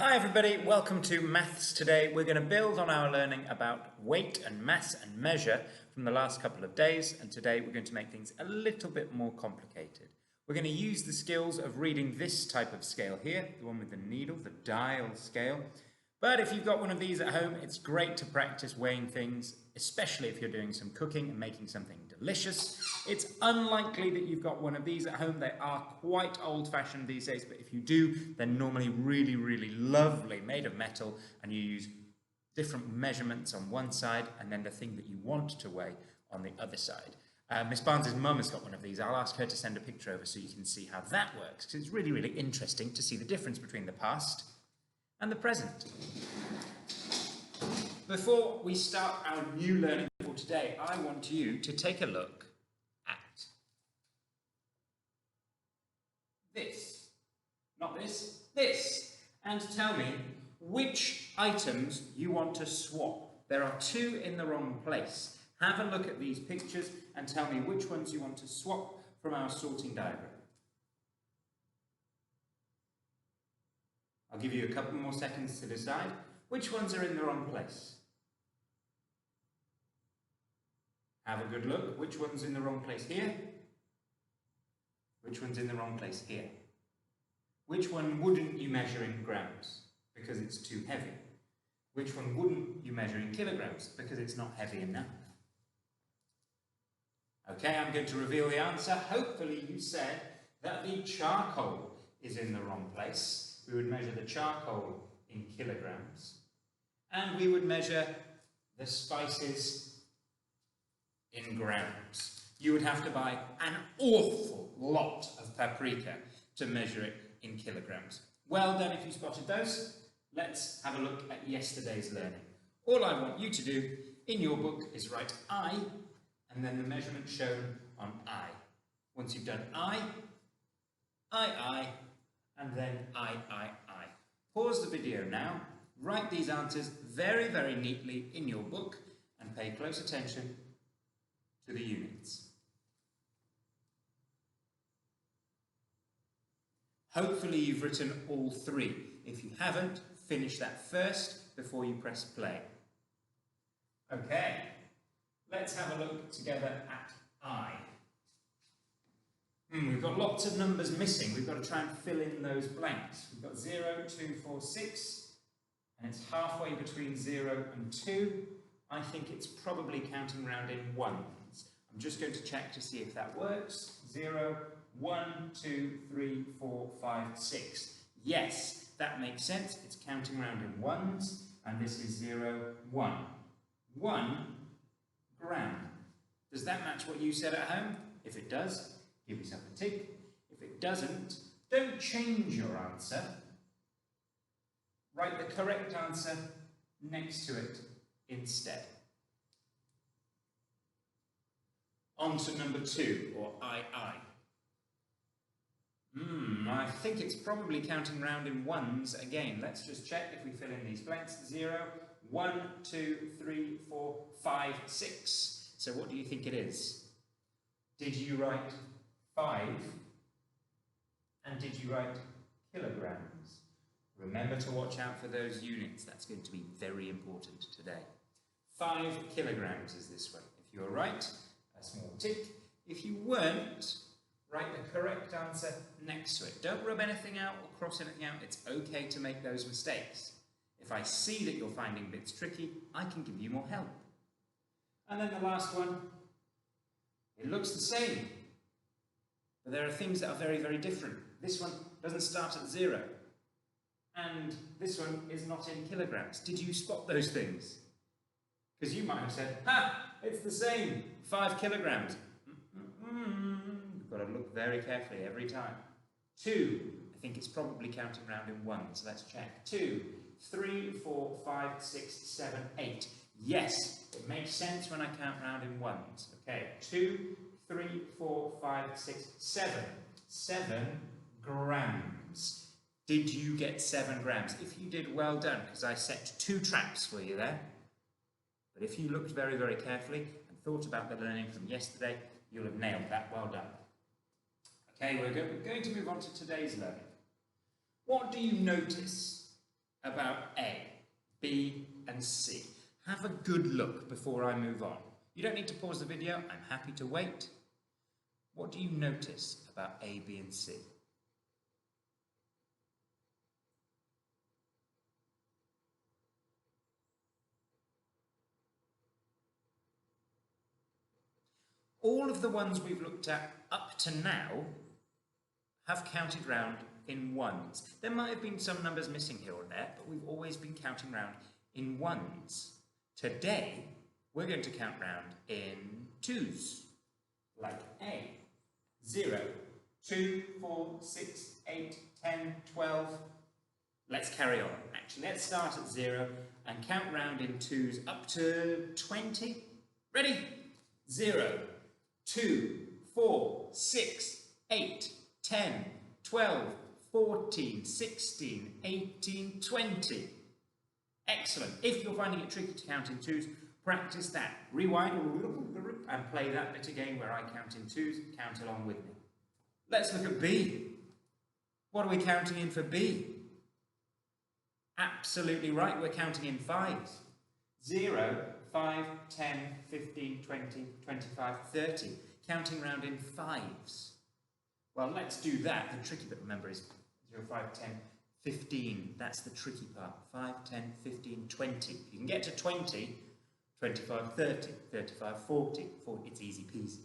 Hi everybody, welcome to Maths Today. We're going to build on our learning about weight and mass and measure from the last couple of days, and today we're going to make things a little bit more complicated. We're going to use the skills of reading this type of scale here, the one with the needle, the dial scale. But if you've got one of these at home, it's great to practice weighing things, especially if you're doing some cooking and making something delicious. It's unlikely that you've got one of these at home. They are quite old-fashioned these days, but if you do, they're normally really, really lovely, made of metal, and you use different measurements on one side and then the thing that you want to weigh on the other side. Miss Barnes' mum has got one of these. I'll ask her to send a picture over so you can see how that works, because it's really, really interesting to see the difference between the past and the present. Before we start our new learning for today, I want you to take a look at this. Not this, this. And tell me which items you want to swap. There are two in the wrong place. Have a look at these pictures and tell me which ones you want to swap from our sorting diagram. I'll give you a couple more seconds to decide which ones are in the wrong place. Have a good look. Which one's in the wrong place here? Which one's in the wrong place here? Which one wouldn't you measure in grams because it's too heavy? Which one wouldn't you measure in kilograms because it's not heavy enough? Okay, I'm going to reveal the answer. Hopefully you said that the charcoal is in the wrong place. We would measure the charcoal in kilograms, and we would measure the spices in grams. You would have to buy an awful lot of paprika to measure it in kilograms. Well done if you spotted those. Let's have a look at yesterday's learning. All I want you to do in your book is write I, and then the measurement shown on I. Once you've done I, and then I. Pause the video now, write these answers very, very neatly in your book, and pay close attention to the units. Hopefully you've written all three. If you haven't, finish that first before you press play. Okay, let's have a look together at I. We've got lots of numbers missing. We've got to try and fill in those blanks. We've got 0, 2, 4, 6, and it's halfway between 0 and 2. I think it's probably counting round in ones. I'm just going to check to see if that works. 0, 1, 2, 3, 4, 5, 6. Yes, that makes sense. It's counting round in ones, and this is 0, 1. 1 gram. Does that match what you said at home? If it does, give yourself a tick. If it doesn't, don't change your answer. Write the correct answer next to it instead. On to number 2, or II. I think it's probably counting round in ones again. Let's just check if we fill in these blanks. 0, 1, 2, 3, 4, 5, 6. So what do you think it is? Did you write 5? And did you write kilograms? Remember to watch out for those units. That's going to be very important today. 5 kilograms is this one. If you're right, a small tick. If you weren't, write the correct answer next to it. Don't rub anything out or cross anything out. It's okay to make those mistakes. If I see that you're finding bits tricky, I can give you more help. And then the last one, it looks the same. But there are things that are very, very different. This one doesn't start at 0. And this one is not in kilograms. Did you spot those things? Because you might have said, ha, it's the same, 5 kilograms. You've got to look very carefully every time. 2, I think it's probably counting round in ones. Let's check. 2, 3, 4, 5, 6, 7, 8. Yes, it makes sense when I count round in ones. Okay, 2, 3, 4, 5, 6, 7. 7 grams. Did you get 7 grams? If you did, well done, because I set 2 traps for you there. But if you looked very, very carefully and thought about the learning from yesterday, you'll have nailed that. Well done. Okay, we're going to move on to today's learning. What do you notice about A, B and C. Have a good look before I move on. You don't need to pause the video, I'm happy to wait. What do you notice about A, B and C? All of the ones we've looked at up to now have counted round in ones. There might have been some numbers missing here or there, but we've always been counting round in ones. Today, we're going to count round in twos, like A. 0, 2, 4, 6, 8, 10, 12. Let's carry on. Actually, let's start at 0 and count round in twos up to 20. Ready? 0, 2, 4, 6, 8, 10, 12, 14, 16, 18, 20. Excellent. If you're finding it tricky to count in twos, practice that. Rewind and play that bit again where I count in twos. Count along with me. Let's look at B. What are we counting in for B? Absolutely right, we're counting in fives. 0, 5, 10, 15, 20, 25, 30. Counting round in fives. Well, let's do that. The tricky bit, remember, is 0, 5, 10, 15. That's the tricky part. 5, 10, 15, 20. You can get to 20, 25, 30, 35, 40. It's easy peasy.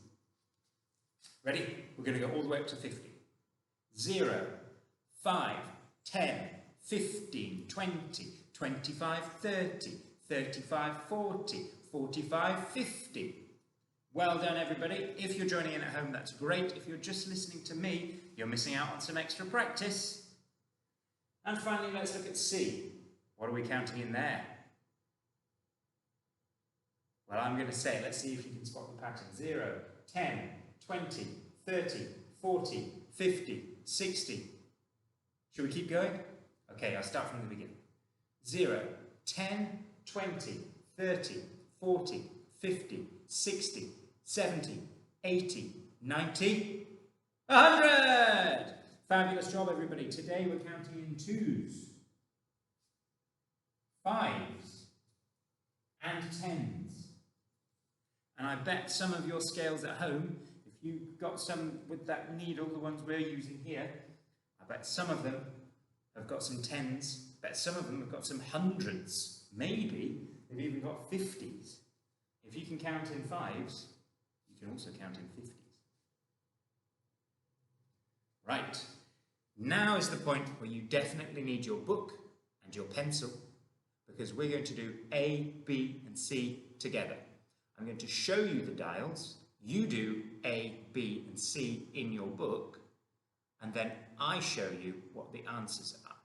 Ready? We're going to go all the way up to 50. 0, 5, 10, 15, 20, 25, 30, 35, 40, 45, 50. Well done, everybody. If you're joining in at home, that's great. If you're just listening to me, you're missing out on some extra practice. And finally, let's look at C. What are we counting in there? Well, I'm going to say, let's see if you can spot the pattern. 0, 10, 20, 30, 40, 50, 60. Should we keep going? Okay, I'll start from the beginning. 0, 10, 20, 30, 40, 50, 60, 70, 80, 90, 100! Fabulous job, everybody. Today we're counting in twos, fives, and tens. And I bet some of your scales at home, if you've got some with that needle, the ones we're using here, I bet some of them have got some tens, I bet some of them have got some hundreds, maybe they've even got 50s. If you can count in fives, you can also count in 50s. Right, now is the point where you definitely need your book and your pencil, because we're going to do A, B and C together. I'm going to show you the dials, you do A, B and C in your book, and then I show you what the answers are.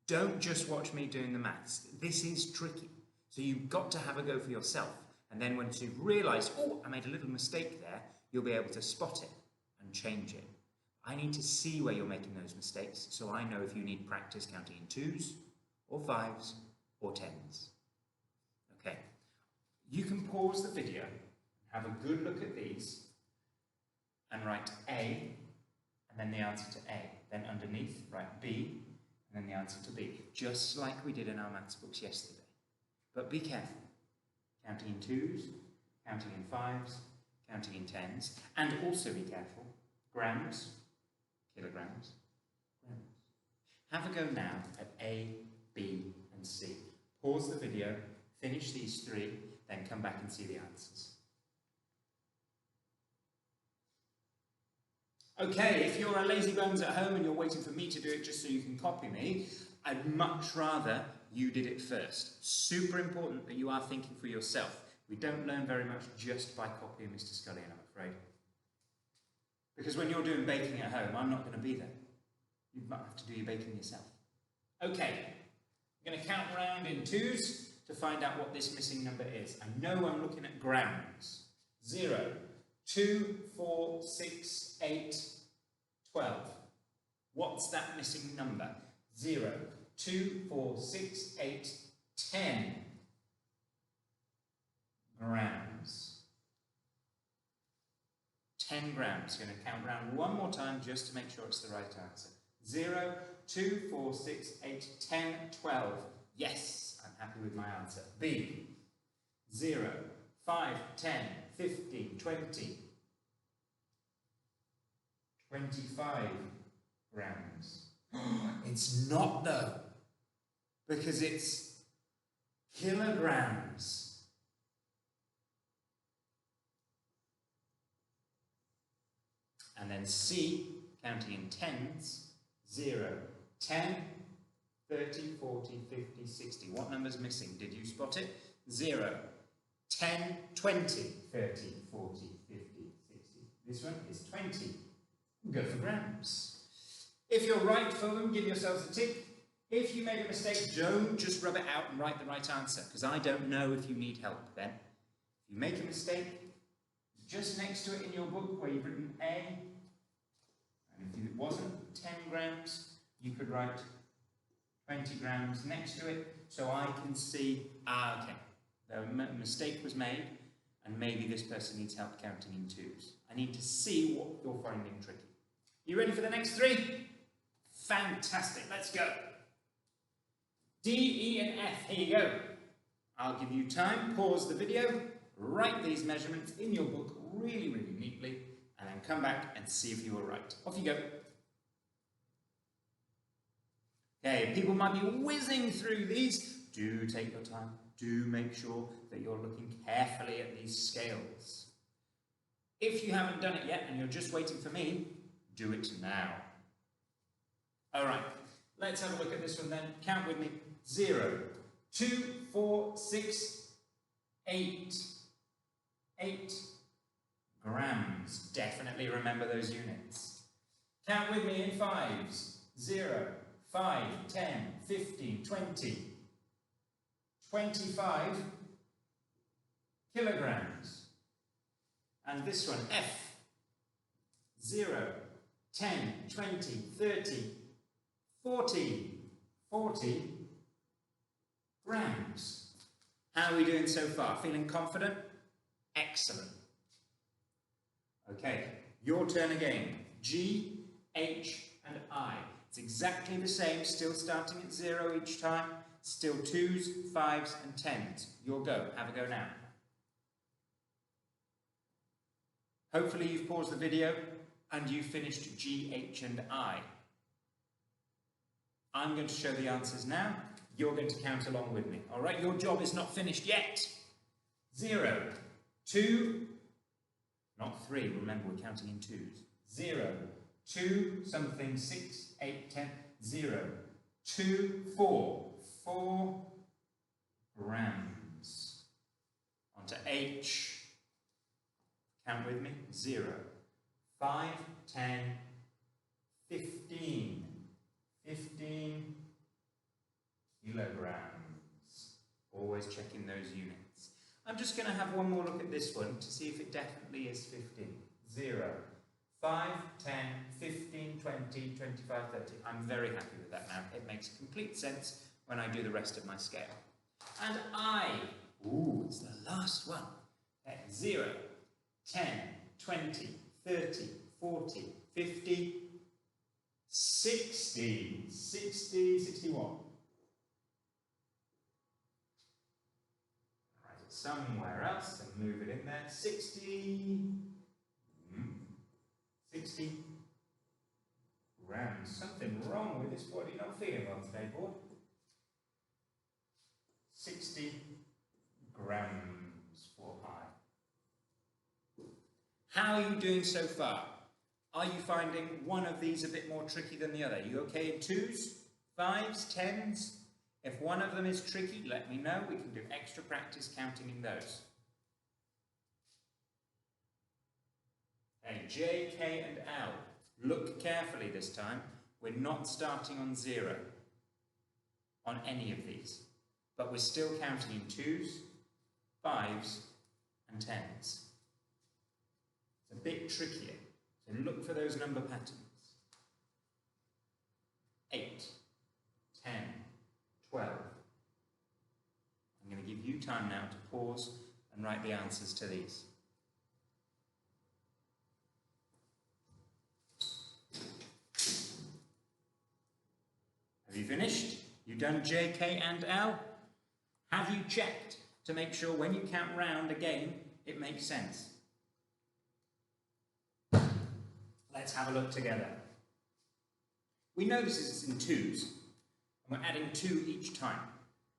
Don't just watch me doing the maths. This is tricky. So you've got to have a go for yourself. And then once you've realised, oh, I made a little mistake there, you'll be able to spot it and change it. I need to see where you're making those mistakes, so I know if you need practice counting in twos, or fives, or tens. Okay. You can pause the video, have a good look at these, and write A, and then the answer to A. Then underneath, write B, and then the answer to B. Just like we did in our maths books yesterday. But be careful. Counting in twos, counting in fives, counting in tens, and also be careful. Grams, kilograms, grams. Have a go now at A, B, and C. Pause the video, finish these three, then come back and see the answers. Okay, if you're a lazy bones at home and you're waiting for me to do it just so you can copy me, I'd much rather you did it first. Super important that you are thinking for yourself. We don't learn very much just by copying Mr. Scullion, I'm afraid. Because when you're doing baking at home, I'm not going to be there. You might have to do your baking yourself. Okay, I'm going to count round in twos to find out what this missing number is. I know I'm looking at grams. 0, 2, 4, 6, 8, 12. What's that missing number? 0, 2, 4, 6, 8, 10 grams. 10 grams. Going to count round one more time just to make sure it's the right answer. 0, 2, 4, 6, 8, 10, 12. Yes, I'm happy with my answer. B, 0, 5, 10, 15, 20, 25 grams. It's not though, because it's kilograms. And then C, counting in tens, 0, 10, 30, 40, 50, 60. What number's missing? Did you spot it? 0, 10, 20, 30, 40, 50, 60. This one is 20. Go for grams. If you're right for them, give yourselves a tick. If you made a mistake, don't just rub it out and write the right answer, because I don't know if you need help then. If you make a mistake, just next to it in your book where you've written A, and if it wasn't 10 grams, you could write 20 grams next to it, so I can see, okay, the mistake was made, and maybe this person needs help counting in twos. I need to see what you're finding tricky. You ready for the next three? Fantastic, let's go. D, E, and F, here you go. I'll give you time, pause the video, write these measurements in your book really, really neatly, and then come back and see if you were right. Off you go. Okay, people might be whizzing through these. Do take your time. Do make sure that you're looking carefully at these scales. If you haven't done it yet and you're just waiting for me, do it now. All right, let's have a look at this one then. Count with me. 0, 2, 4, 6, 8. 8 grams. Definitely remember those units. Count with me in fives. 0, 5, 10, 15, 20. 25 kilograms. And this one, F. 0, 10, 20, 30, 40. 40 grams. How are we doing so far? Feeling confident? Excellent. Okay, your turn again. G, H, and I. It's exactly the same, still starting at 0 each time. Still 2s, 5s, and 10s. Your go. Have a go now. Hopefully you've paused the video and you've finished G, H, and I. I'm going to show the answers now. You're going to count along with me. All right, your job is not finished yet. 0, 2, not 3, remember we're counting in twos. 0, 2, something, 6, 8, 10, 0, 2, 4, 4 grams. On to H, count with me, 0, 5, 10, 15, 15 kilograms. Always checking those units. I'm just going to have one more look at this one to see if it definitely is 15. 0, 5, 10, 15, 20, 25, 30. I'm very happy with that now. It makes complete sense when I do the rest of my scale. And I, ooh, it's the last one. Okay, 0, 10, 20, 30, 40, 50, 60, 61. Write it somewhere else and move it in there. 60 grams. Something wrong with this body, not feeling well today, board. 60 grams for I. How are you doing so far? Are you finding one of these a bit more tricky than the other? Are you okay in 2s, 5s, 10s? If one of them is tricky, let me know. We can do extra practice counting in those. Okay, J, K, and L. Look carefully this time. We're not starting on 0 on any of these, but we're still counting in 2s, 5s, and 10s. It's a bit trickier. So look for those number patterns. 8, 10, 12. I'm going to give you time now to pause and write the answers to these. Have you finished? You done J, K and L? Have you checked to make sure when you count round again, it makes sense? Let's have a look together. We know this is in twos, and we're adding 2 each time.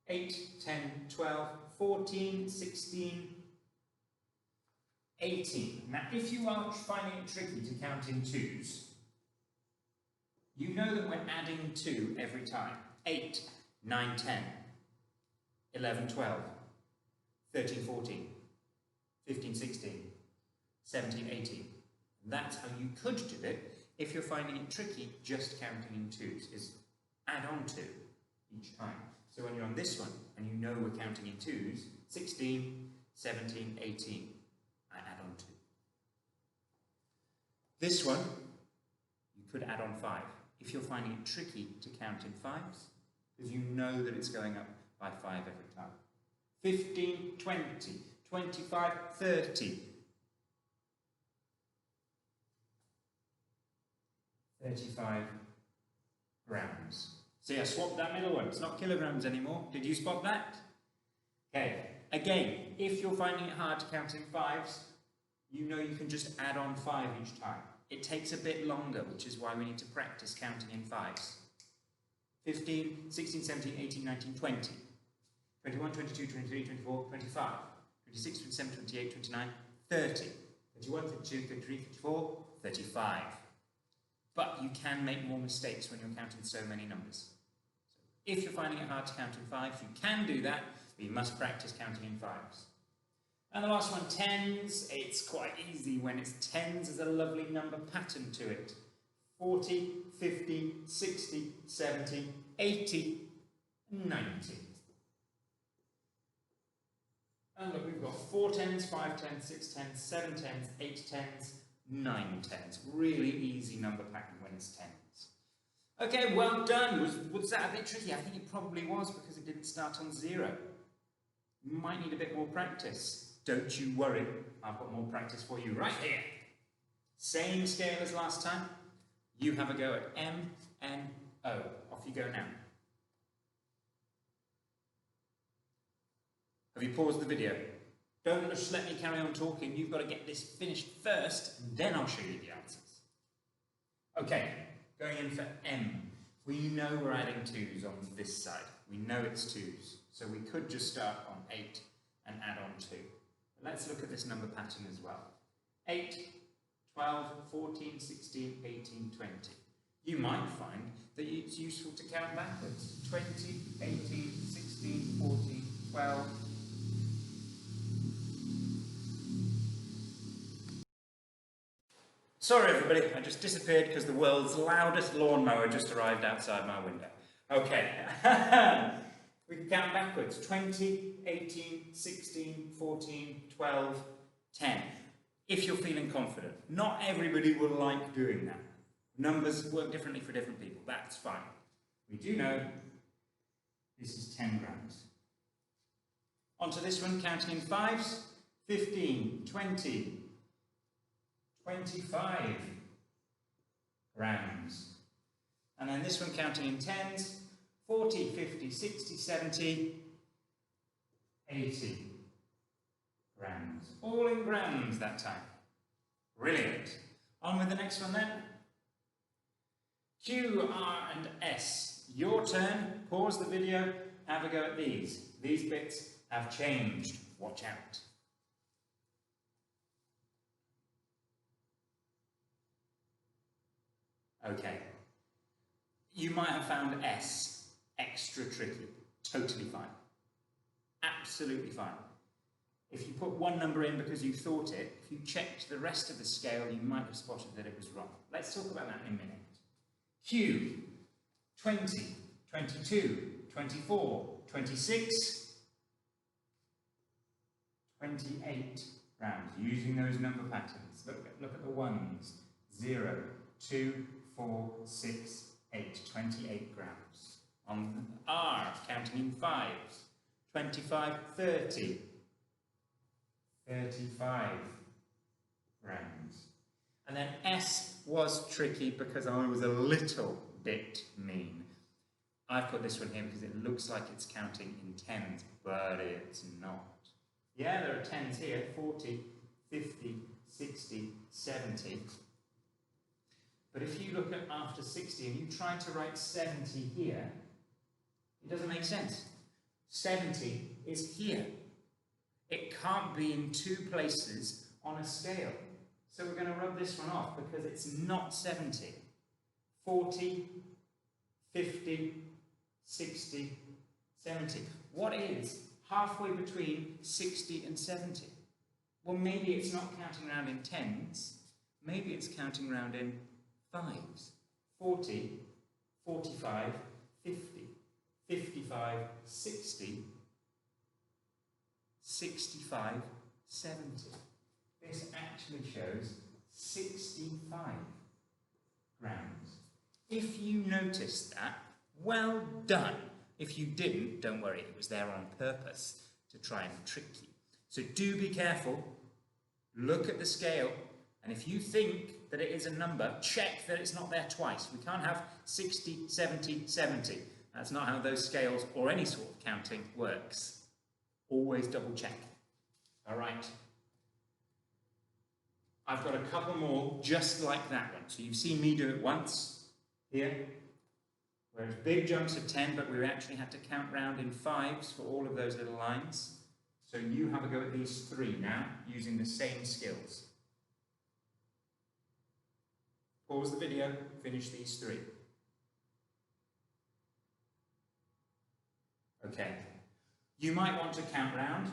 8, 10, 12, 14, 16, 18. Now, if you are finding it tricky to count in twos, you know that we're adding 2 every time. 8, 9, 10, 11, 12, 13, 14, 15, 16, 17, 18. That's how you could do it if you're finding it tricky just counting in twos, is add on 2 each time. So when you're on this one and you know we're counting in twos, 16, 17, 18, I add on 2. This one, you could add on 5. If you're finding it tricky to count in 5s, because you know that it's going up by 5 every time. 15, 20, 25, 30. 35 grams. See, I swapped that middle one. It's not kilograms anymore. Did you spot that? Okay. Again, if you're finding it hard to count in 5s, you know you can just add on 5 each time. It takes a bit longer, which is why we need to practice counting in 5s. 15, 16, 17, 18, 19, 20. 21, 22, 23, 24, 25. 26, 27, 28, 29, 30. 31, 32, 33, 34, 35. But you can make more mistakes when you're counting so many numbers. So if you're finding it hard to count in 5s, you can do that, but you must practice counting in 5s. And the last one, tens. It's quite easy when it's tens. There's a lovely number pattern to it. 40, 50, 60, 70, 80, 90. And look, we've got 4 tens, 5 tens, 6 tens, 7 tens, 8 tens, 9 tens. Really easy number pattern when it's tens. Okay, well done. Was that a bit tricky? I think it probably was because it didn't start on 0. You might need a bit more practice. Don't you worry, I've got more practice for you right here. Same scale as last time. You have a go at M, N, O. Off you go now. Have you paused the video? Don't just let me carry on talking. You've got to get this finished first, and then I'll show you the answers. Okay, going in for M. We know we're adding 2s on this side. We know it's 2s. So we could just start on 8 and add on 2. But let's look at this number pattern as well. 8, 12, 14, 16, 18, 20. You might find that it's useful to count backwards. 20, 18, 16, 14, 12, sorry everybody, I just disappeared because the world's loudest lawnmower just arrived outside my window. Okay, we can count backwards. 20, 18, 16, 14, 12, 10. If you're feeling confident. Not everybody will like doing that. Numbers work differently for different people, that's fine. We do know this is 10 grams. Onto this one, counting in 5s. 15, 20, 25 grams. And then this one counting in 10s, 40, 50, 60, 70, 80 grams. All in grams that time. Brilliant. On with the next one then. Q, R and S. Your turn. Pause the video. Have a go at these. These bits have changed. Watch out. Okay. You might have found S extra tricky. Totally fine. Absolutely fine. If you put one number in because you thought it, if you checked the rest of the scale, you might have spotted that it was wrong. Let's talk about that in a minute. Q, 20, 22, 24, 26, 28 grams, using those number patterns. Look at the ones. 0, 2, 4, 6, 8, 28 grams. On R, counting in 5s, 25, 30, 35 grams. And then S was tricky because I was a little bit mean. I've put this one here because it looks like it's counting in tens, but it's not. Yeah, there are tens here, 40, 50, 60, 70. But if you look at after 60 and you try to write 70 here, it doesn't make sense. 70 is here. It can't be in two places on a scale. So we're going to rub this one off because it's not 70. 40, 50, 60, 70. What is halfway between 60 and 70? Well, maybe it's not counting round in tens. Maybe it's counting round in fives. 40, 45, 50, 55, 60, 65, 70. This actually shows 65 grams. If you noticed that, well done. If you didn't, don't worry, it was there on purpose to try and trick you. So do be careful, look at the scale, and if you think that it is a number, check that it's not there twice. We can't have 60, 70, 70. That's not how those scales or any sort of counting works. Always double check. All right. I've got a couple more just like that one. So you've seen me do it once here, where it's big jumps of 10, but we actually had to count round in fives for all of those little lines. So you have a go at these three now, using the same skills. Pause the video, finish these three. Okay. You might want to count round,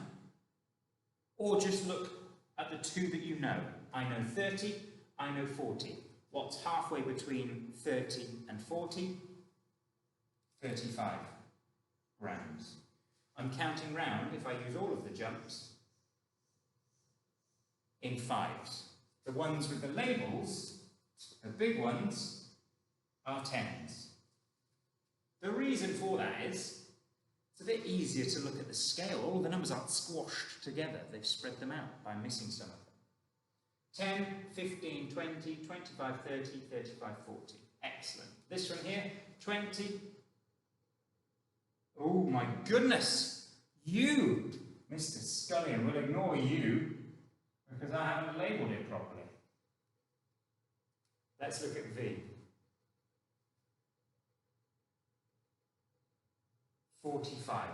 or just look at the two that you know. I know 30, I know 40. What's halfway between 30 and 40? 35 grams. I'm counting round, if I use all of the jumps, in fives. The ones with the labels, the big ones, are tens. The reason for that is, it's a bit easier to look at the scale. All the numbers aren't squashed together. They've spread them out by missing some of them. 10, 15, 20, 25, 30, 35, 40. Excellent. This one here, 20. Oh my goodness! You, Mr. Scullion, will ignore you because I haven't labelled it properly. Let's look at V. 45.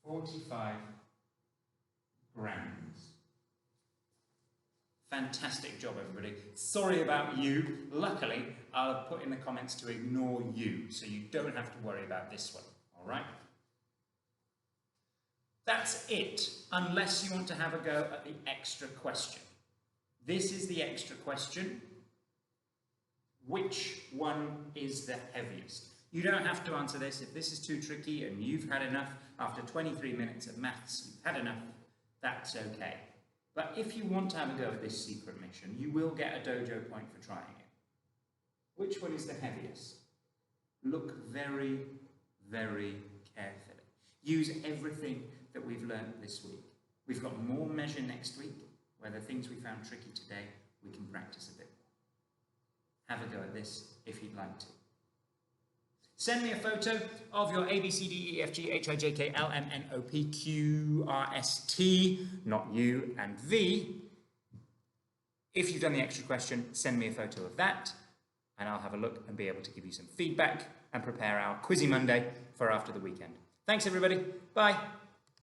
45 grams. Fantastic job, everybody. Sorry about you. Luckily, I'll have put in the comments to ignore you, so you don't have to worry about this one. All right? That's it, unless you want to have a go at the extra question. This is the extra question. Which one is the heaviest? You don't have to answer this. If this is too tricky and you've had enough, after 23 minutes of maths, you've had enough, that's okay. But if you want to have a go at this secret mission, you will get a dojo point for trying it. Which one is the heaviest? Look very, very carefully. Use everything that we've learned this week. We've got more measure next week, where the things we found tricky today, we can practice a bit more. Have a go at this if you'd like to. Send me a photo of your A, B, C, D, E, F, G, H, I, J, K, L, M, N, O, P, Q, R, S, T, not U, and V. If you've done the extra question, send me a photo of that, and I'll have a look and be able to give you some feedback and prepare our Quizzy Monday for after the weekend. Thanks, everybody. Bye.